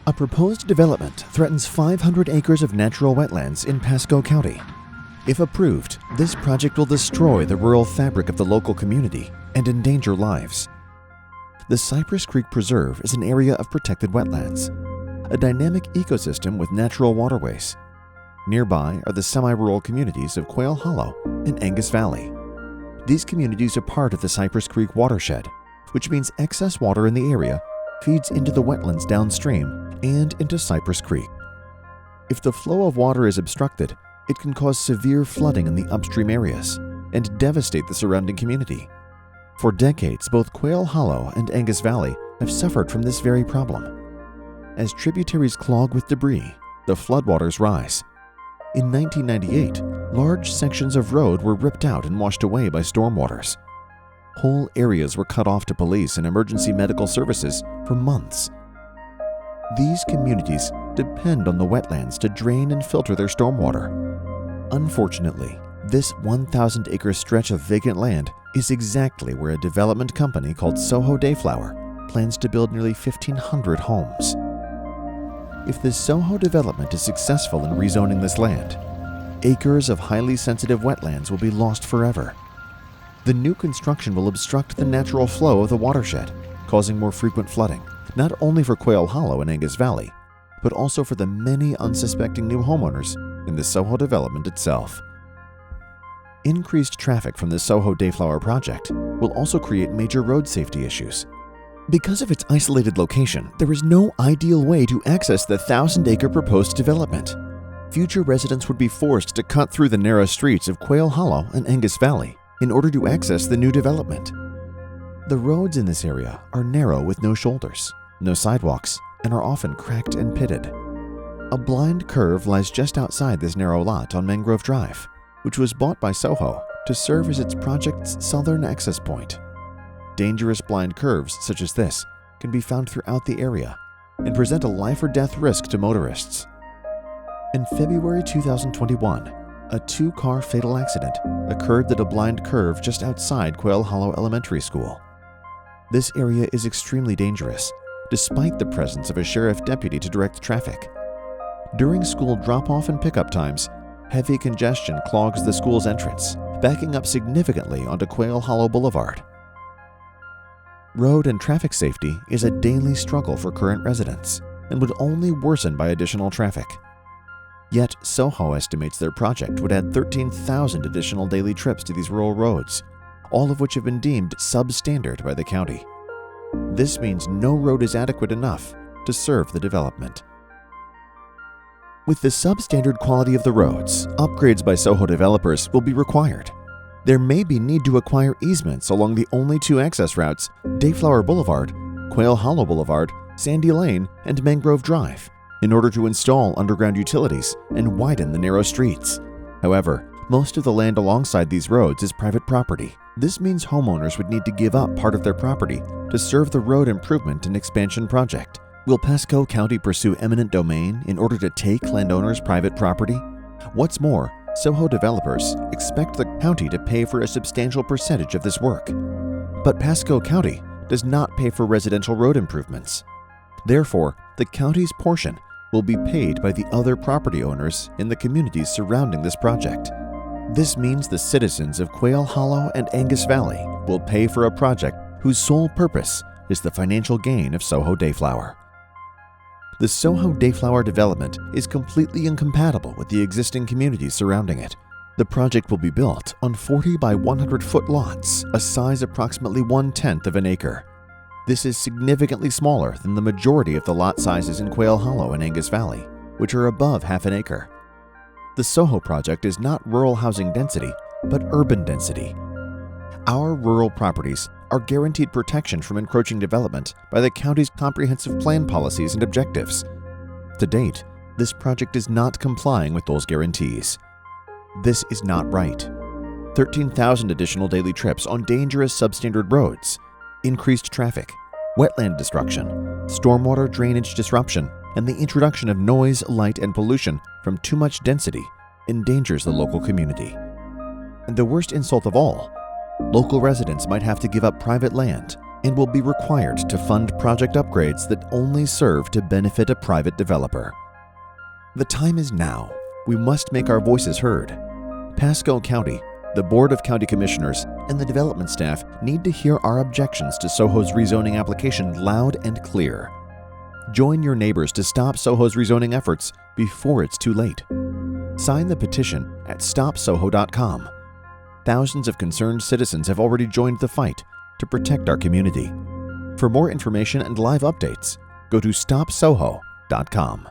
A proposed development threatens 500 acres of natural wetlands in Pasco County. If approved, this project will destroy the rural fabric of the local community and endanger lives. The Cypress Creek Preserve is an area of protected wetlands, a dynamic ecosystem with natural waterways. Nearby are the semi-rural communities of Quail Hollow and Angus Valley. These communities are part of the Cypress Creek watershed, which means excess water in the area feeds into the wetlands downstream and into Cypress Creek. If the flow of water is obstructed, it can cause severe flooding in the upstream areas and devastate the surrounding community. For decades, both Quail Hollow and Angus Valley have suffered from this very problem. As tributaries clog with debris, the floodwaters rise. In 1998, large sections of road were ripped out and washed away by stormwaters. Whole areas were cut off to police and emergency medical services for months. These communities depend on the wetlands to drain and filter their stormwater. Unfortunately, this 1,000-acre stretch of vacant land is exactly where a development company called Soho Dayflower plans to build nearly 1,500 homes. If the Soho development is successful in rezoning this land, acres of highly sensitive wetlands will be lost forever. The new construction will obstruct the natural flow of the watershed, causing more frequent flooding, not only for Quail Hollow and Angus Valley, but also for the many unsuspecting new homeowners in the Soho development itself. Increased traffic from the Soho Dayflower project will also create major road safety issues. Because of its isolated location, there is no ideal way to access the 1,000-acre proposed development. Future residents would be forced to cut through the narrow streets of Quail Hollow and Angus Valley in order to access the new development. The roads in this area are narrow with no shoulders, no sidewalks, and are often cracked and pitted. A blind curve lies just outside this narrow lot on Mangrove Drive, which was bought by Soho to serve as its project's southern access point. Dangerous blind curves such as this can be found throughout the area and present a life-or-death risk to motorists. In February 2021, a two-car fatal accident occurred at a blind curve just outside Quail Hollow Elementary School. This area is extremely dangerous, despite the presence of a sheriff deputy to direct traffic. During school drop-off and pickup times, heavy congestion clogs the school's entrance, backing up significantly onto Quail Hollow Boulevard. Road and traffic safety is a daily struggle for current residents and would only worsen by additional traffic. Yet, Soho estimates their project would add 13,000 additional daily trips to these rural roads, all of which have been deemed substandard by the county. This means no road is adequate enough to serve the development. With the substandard quality of the roads, upgrades by Soho developers will be required. There may be need to acquire easements along the only two access routes, Dayflower Boulevard, Quail Hollow Boulevard, Sandy Lane, and Mangrove Drive, in order to install underground utilities and widen the narrow streets. However, most of the land alongside these roads is private property. This means homeowners would need to give up part of their property to serve the road improvement and expansion project. Will Pasco County pursue eminent domain in order to take landowners' private property? What's more, Soho developers expect the county to pay for a substantial percentage of this work. But Pasco County does not pay for residential road improvements. Therefore, the county's portion will be paid by the other property owners in the communities surrounding this project. This means the citizens of Quail Hollow and Angus Valley will pay for a project whose sole purpose is the financial gain of Soho Dayflower. The Soho Dayflower development is completely incompatible with the existing communities surrounding it. The project will be built on 40 by 100-foot lots, a size approximately 1/10 of an acre. This is significantly smaller than the majority of the lot sizes in Quail Hollow and Angus Valley, which are above half an acre. The Soho project is not rural housing density, but urban density. Our rural properties are guaranteed protection from encroaching development by the county's comprehensive plan policies and objectives. To date, this project is not complying with those guarantees. This is not right. 13,000 additional daily trips on dangerous substandard roads, increased traffic, wetland destruction, stormwater drainage disruption, and the introduction of noise, light, and pollution from too much density endangers the local community. And the worst insult of all, local residents might have to give up private land and will be required to fund project upgrades that only serve to benefit a private developer. The time is now. We must make our voices heard. Pasco County, the Board of County Commissioners, and the development staff need to hear our objections to Soho's rezoning application loud and clear. Join your neighbors to stop Soho's rezoning efforts before it's too late. Sign the petition at stopsoho.com. Thousands of concerned citizens have already joined the fight to protect our community. For more information and live updates, go to stopsoho.com.